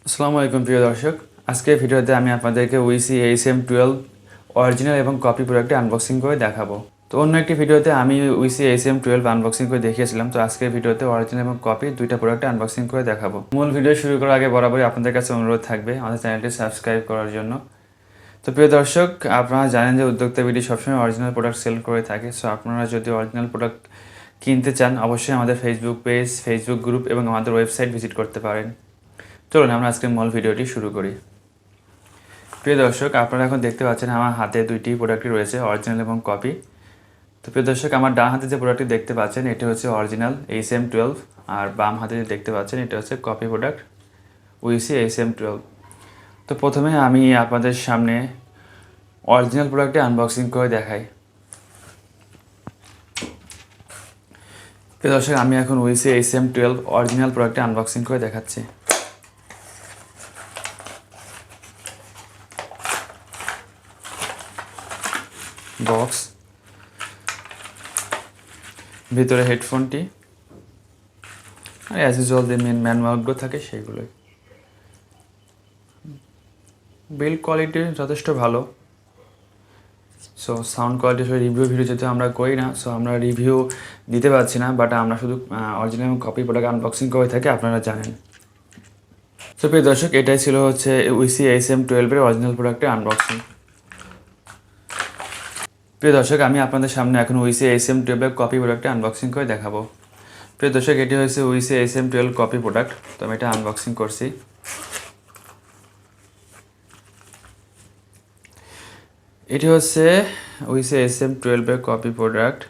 আসসালামু আলাইকুম প্রিয় দর্শক, আজকের ভিডিওতে আমি আপনাদেরকে উইসি Hm12 অরিজিনাল এবং কপি প্রোডাক্টটি আনবক্সিং করে দেখাবো। তো অন্য একটি ভিডিওতে আমি উইসি Hm12 আনবক্সিং করে দেখিয়েছিলাম। তো আজকের ভিডিওতে অরিজিনাল এবং কপি দুইটা প্রোডাক্ট আনবক্সিং করে দেখাবো। মূল ভিডিও শুরু করার আগে বরাবরই আপনাদের কাছে অনুরোধ থাকবে আমাদের চ্যানেলটি সাবস্ক্রাইব করার জন্য। তো প্রিয় দর্শক, আপনারা জানেন যে উদ্যোক্তা বিডি সবসময় অরিজিনাল প্রোডাক্ট সেল করে থাকে। সো আপনারা যদি অরিজিনাল প্রোডাক্ট কিনতে চান অবশ্যই আমাদের ফেসবুক পেজ, ফেসবুক গ্রুপ এবং আমাদের ওয়েবসাইট ভিজিট করতে পারেন। চলুন আমরা আজকের মূল ভিডিওটি শুরু করি। প্রিয় দর্শক, আপনারা এখন দেখতে পাচ্ছেন আমার হাতে দুইটি প্রোডাক্টই রয়েছে, অরিজিনাল এবং কপি। তো প্রিয় দর্শক, আমার ডান হাতে যে প্রোডাক্টটি দেখতে পাচ্ছেন এটা হচ্ছে অরিজিনাল Hm12, আর বাম হাতে যে দেখতে পাচ্ছেন এটা হচ্ছে কপি প্রোডাক্ট উইসি Hm12। তো প্রথমে আমি আপনাদের সামনে অরিজিনাল প্রোডাক্টটি আনবক্সিং করে দেখাই। প্রিয় দর্শক, আমি এখন উইসি Hm12 অরিজিনাল প্রোডাক্টটি আনবক্সিং করে দেখাচ্ছি। বক্স, ভিতরে হেডফোনটি, আর অ্যাজ ইউজুয়াল যে মেন ম্যানুয়ালগুলো থাকে সেইগুলোই। বিল্ড কোয়ালিটি যথেষ্ট ভালো। সো সাউন্ড কোয়ালিটি আসলে রিভিউ ভিডিও যেহেতু আমরা করি না, সো আমরা রিভিউ দিতে পারছি না, বাট আমরা শুধু অরিজিনাল এবং কপি প্রোডাক্ট আনবক্সিং করে থাকি, আপনারা জানেন। সো প্রিয় দর্শক, এটাই ছিল হচ্ছে উইসি Hm12 অরিজিনাল প্রোডাক্টের আনবক্সিং। প্রিয় দর্শক, আমি আপনাদের সামনে এখন উইসি Hm12 কপি প্রোডাক্টে আনবক্সিং করে দেখাবো। প্রিয় দর্শক, এটি হচ্ছে উইসি Hm12 কপি প্রোডাক্ট। তো আমি এটা আনবক্সিং করছি। এটি হচ্ছে উইসি Hm12 কপি প্রোডাক্ট।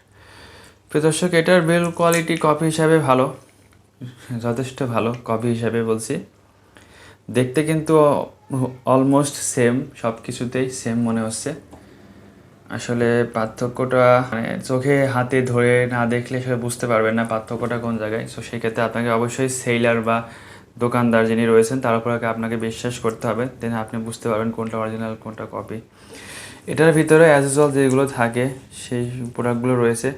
প্রিয় দর্শক, এটার বিল্ড কোয়ালিটি কপি হিসাবে ভালো, যথেষ্ট ভালো কপি হিসাবে বলছি। দেখতে কিন্তু অলমোস্ট সেম, সব কিছুতেই সেম মনে হচ্ছে। আসলে পার্থক্যটা মানে চোখে হাতে ধরে না দেখলে সে বুঝতে পারবেন না পার্থক্যটা কোন জায়গায়। সো সেক্ষেত্রে আপনাকে অবশ্যই সেলার বা দোকানদার যিনি রয়েছেন তার উপর আপনাকে বিশ্বাস করতে হবে, দেন আপনি বুঝতে পারবেন কোনটা অরিজিনাল কোনটা কপি। এটার ভিতরে অ্যাজ ইউজুয়াল যেগুলো থাকে সেই প্রোডাক্টগুলো রয়েছে।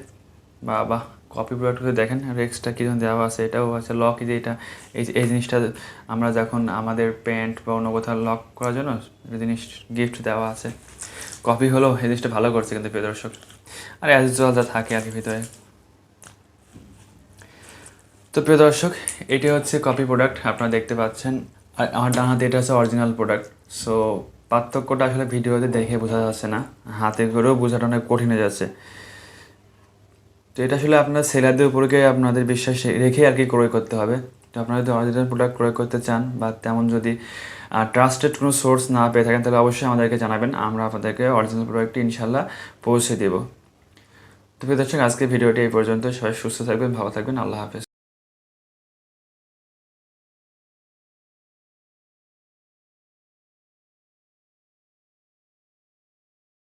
বা কপি প্রোডাক্টগুলো দেখেন, আর এক্সট্রা কিছু দেওয়া আছে, এটাও আছে লক। যে এটা এই জিনিসটা আমরা যখন আমাদের প্যান্ট বা অন্য কোথাও লক করার জন্য জিনিস গিফট দেওয়া আছে। কপি হলো এই জিনিসটা ভালো করছে কিন্তু প্রিয় দর্শক। আর অ্যাজ ইউজুয়াল যা থাকে আর কি ভিতরে। তো প্রিয় দর্শক, এটি হচ্ছে কপি প্রোডাক্ট আপনারা দেখতে পাচ্ছেন, আর আমার ডান হাতে এটা হচ্ছে অরিজিনাল প্রোডাক্ট। সো পার্থক্যটা আসলে ভিডিওতে দেখে বোঝা যাচ্ছে না, হাতে করেও বোঝাটা অনেক কঠিন হয়ে যাচ্ছে। তো এটা আসলে আপনার সেলারদের উপরকে আপনাদের বিশ্বাস রেখে আর কি ক্রয় করতে হবে। তো আপনারা যদি অরিজিনাল প্রোডাক্ট ক্রয় করতে চান বা তেমন যদি ট্রাস্টেড কোনো সোর্স না পেয়ে থাকেন তাহলে অবশ্যই আমাদেরকে জানাবেন, আমরা আপনাদেরকে অরিজিনাল প্রোডাক্টটি ইনশাল্লাহ পৌঁছে দেব। তো প্রিয় দর্শক, আজকে ভিডিওটি এই পর্যন্ত। সবাই সুস্থ থাকবেন, ভালো থাকবেন, আল্লাহ হাফেজ।